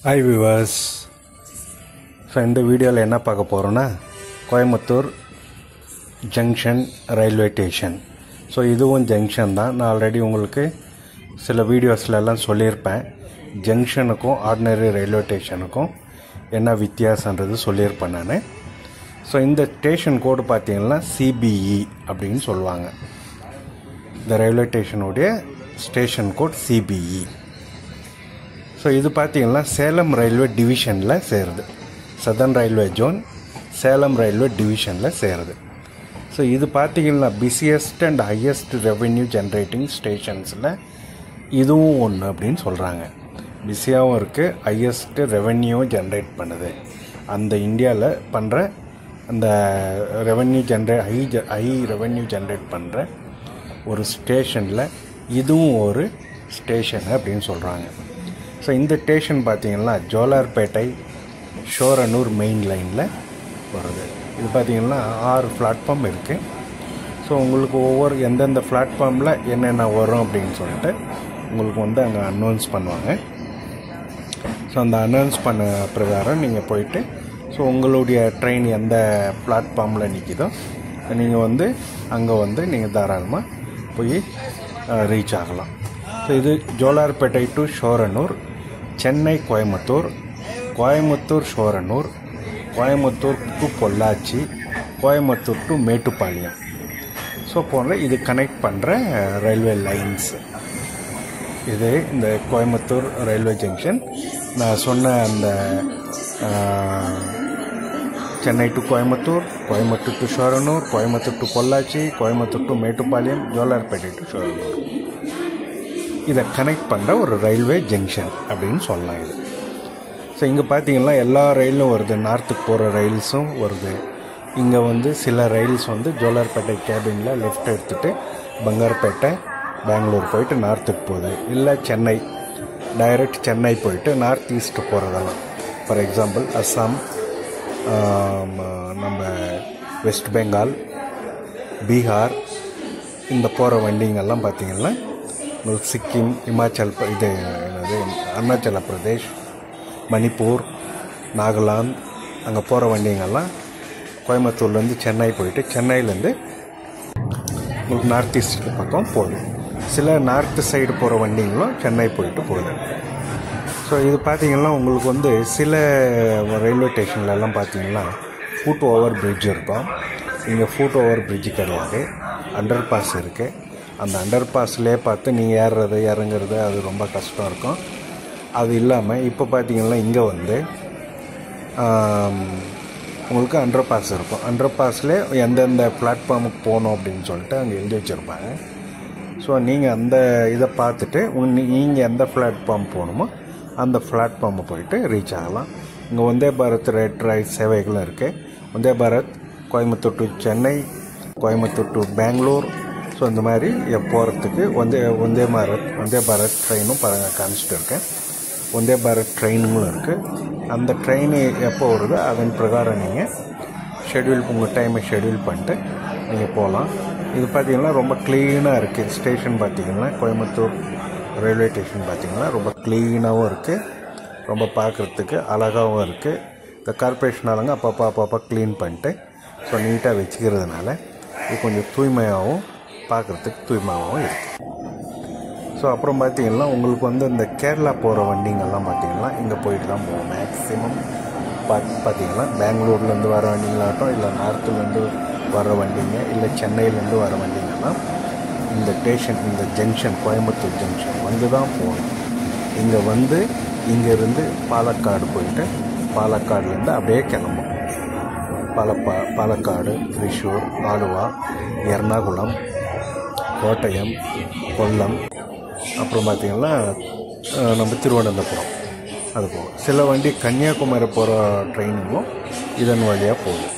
Hi viewers. So இந்த வீடியோவில் என்ன பார்க்க போகிறோன்னா Coimbatore junction railway station. So இதுவும் ஜங்ஷன் தான். நான் ஆல்ரெடி உங்களுக்கு சில வீடியோஸ்லாம் சொல்லியிருப்பேன். ஜங்ஷனுக்கும் ஆர்டினரி ரயில்வே ஸ்டேஷனுக்கும் என்ன வித்தியாசன்றது சொல்லியிருப்பேன் நான். ஸோ இந்த ஸ்டேஷன் கோடு பார்த்தீங்கன்னா சிபிஇ அப்படின்னு சொல்லுவாங்க. இந்த ரயில்வே ஸ்டேஷனுடைய ஸ்டேஷன் கோட் சிபிஇ. ஸோ இது பார்த்திங்கன்னா சேலம் ரயில்வே டிவிஷனில் சேருது. Southern railway zone Salem railway டிவிஷனில் சேருது. ஸோ இது பார்த்திங்கன்னா busiest and highest revenue generating ஸ்டேஷன்ஸில் இதுவும் ஒன்று அப்படின்னு சொல்கிறாங்க. பிஸியாகவும் இருக்குது, ஹையஸ்ட்டு ரெவென்யூவும் ஜென்ரேட் பண்ணுது. அந்த இந்தியாவில் பண்ணுற அந்த ரெவென்யூ ஹை ரெவென்யூ ஜென்ரேட் பண்ணுற ஒரு ஸ்டேஷனில் இதுவும் ஒரு ஸ்டேஷன் அப்படின்னு சொல்கிறாங்க. ஸோ இந்த ஸ்டேஷன் பார்த்திங்கன்னா ஜோலார்பேட்டை ஷோரனூர் மெயின் லைனில் வருது. இது பார்த்திங்கன்னா 6 பிளாட்ஃபார்ம் இருக்குது. ஸோ உங்களுக்கு ஒவ்வொரு எந்தெந்த பிளாட்ஃபார்மில் என்னென்ன வரும் அப்படின்னு சொல்லிட்டு உங்களுக்கு அங்கே அனௌன்ஸ் பண்ணுவாங்க. ஸோ அந்த அனௌன்ஸ் பண்ண பிரகாரம் நீங்கள் போயிட்டு ஸோ உங்களுடைய ட்ரெயின் எந்த பிளாட்ஃபார்மில் நிற்கிதோ நீங்கள் அங்கே நீங்கள் தாராளமாக போய் ரீச் ஆகலாம். ஸோ இது Jolarpettai to Shoranur, Chennai Coimbatore, Coimbatore Shoranur, Coimbatore to Pollachi, Coimbatore to Mettupalayam. So போன்ற இது கனெக்ட் பண்ணுற ரயில்வே லைன்ஸ். இது இந்த கோயம்புத்தூர் ரயில்வே ஜங்ஷன். நான் சொன்ன அந்த Chennai to Coimbatore, Coimbatore to Shoranur, Coimbatore to Pollachi, Coimbatore to Mettupalayam, Jolarpettai to Shoranur, இதை கனெக்ட் பண்ணுற ஒரு ரயில்வே ஜங்ஷன் அப்படின்னு சொல்லலாம் இது. ஸோ இங்கே பார்த்தீங்கன்னா எல்லா ரயிலும் வருது. நார்த்துக்கு போகிற ரயில்ஸும் வருது. இங்கே சில ரயில்ஸ் ஜோலார்பேட்டை கேபினில் லெஃப்ட் எடுத்துகிட்டு பங்கார்பேட்டை பெங்களூர் போயிட்டு நார்த்துக்கு போகுது. இல்லை சென்னை டைரக்ட் சென்னை போயிட்டு நார்த் ஈஸ்ட்டு போகிறதெல்லாம். ஃபார் எக்ஸாம்பிள் அஸ்ஸாம், நம்ம வெஸ்ட் பெங்கால், பீகார் இந்த போகிற வண்டிங்கெல்லாம் பார்த்திங்கன்னா உங்களுக்கு சிக்கிம், இமாச்சல் அருணாச்சல பிரதேஷ், மணிப்பூர், நாகாலாந்து அங்கே போகிற வண்டிங்கெல்லாம் கோயம்புத்தூர்லேருந்து சென்னை போயிட்டு சென்னையிலேருந்து உங்களுக்கு நார்த் ஈஸ்ட் பக்கம் போகுது. சில நார்த்து சைடு போகிற வண்டிங்களும் சென்னை போயிட்டு போகுது. ஸோ இது பார்த்திங்கன்னா உங்களுக்கு சில ரயில்வே ஸ்டேஷன்லலாம் பார்த்திங்கன்னா ஃபுட் ஓவர் பிரிட்ஜ் இருக்கும். இங்கே ஃபுட் ஓவர் பிரிட்ஜு கிடையாது, அண்டர் பாஸ் இருக்குது. அந்த அண்டர் பாஸ்லேயே பார்த்து நீங்கள் ஏறுறது இறங்குறது அது ரொம்ப கஷ்டம் இருக்கும். அது இல்லாமல் இப்போ பார்த்திங்கன்னா இங்கே உங்களுக்கு அண்டர் பாஸ் இருக்கும். அண்டர் பாஸ்லேயே எந்தெந்த பிளாட்ஃபார்முக்கு போகணும் அப்படின்னு சொல்லிட்டு அங்கே எழுதி வச்சுருப்பாங்க. ஸோ நீங்கள் அந்த இதை பார்த்துட்டு நீங்கள் எந்த பிளாட்ஃபார்ம் போகணுமோ அந்த பிளாட்ஃபார்மை போயிட்டு ரீச் ஆகலாம். இங்கே வந்தே பாரத் ரயில் சேவைகளும் இருக்குது. Vande Bharat Coimbatore to Chennai, Coimbatore to Bangalore. So இந்த மாதிரி போகிறதுக்கு வந்தே பாரத் ட்ரெயினும் காமிச்சிட்டு இருக்கேன். வந்தே பாரத் ட்ரெயினுங்களும் இருக்குது. அந்த ட்ரெயின் எப்போ வருதோ அதன் பிரகாரம் நீங்கள் உங்கள் டைமை ஷெட்யூல் பண்ணிட்டு நீங்கள் போகலாம். இது பார்த்திங்கன்னா ரொம்ப க்ளீனாக இருக்குது. ஸ்டேஷன் பார்த்திங்கன்னா கோயம்புத்தூர் ரயில்வே ஸ்டேஷன் பார்த்திங்கன்னா ரொம்ப க்ளீனாகவும் இருக்குது, ரொம்ப பார்க்குறதுக்கு அழகாகவும் இருக்குது. இந்த கார்பரேஷன் ஆளுங்க அப்பப்போ க்ளீன் பண்ணிட்டு ஸோ நீட்டாக வச்சுக்கிறதுனால இது கொஞ்சம் தூய்மையாகவும் பார்க்குறதுக்கு தூய்மையாகவும் இருக்குது. ஸோ அப்புறம் பார்த்திங்கன்னா உங்களுக்கு இந்த கேரளா போகிற வண்டிங்கெல்லாம் பார்த்திங்கன்னா இங்கே போயிட்டு தான் போகும். மேக்ஸிமம் பார்த்திங்கன்னா பெங்களூர்லேருந்து வர வண்டிங்களாகட்டும், இல்லை நார்த்துலேருந்து வர வண்டிங்க, இல்லை சென்னையிலேருந்து வர வண்டிங்கெல்லாம் இந்த ஸ்டேஷன், இந்த ஜங்ஷன் கோயம்புத்தூர் ஜங்ஷன் தான் போகணும். இங்கே இங்கேருந்து பாலக்காடு போயிட்டு பாலக்காடுலேருந்து அப்படியே கிளம்பும். பாலக்காடு, திரிசூர், ஆலுவா, எர்ணாகுளம், கோட்டயம், கொல்லம், அப்புறம் பார்த்திங்கன்னா நம்ம திருவனந்தபுரம் அது போகும். சில வண்டி கன்னியாகுமரி போகிற ட்ரெயினுங்களும் இதன் வழியாக போகும்.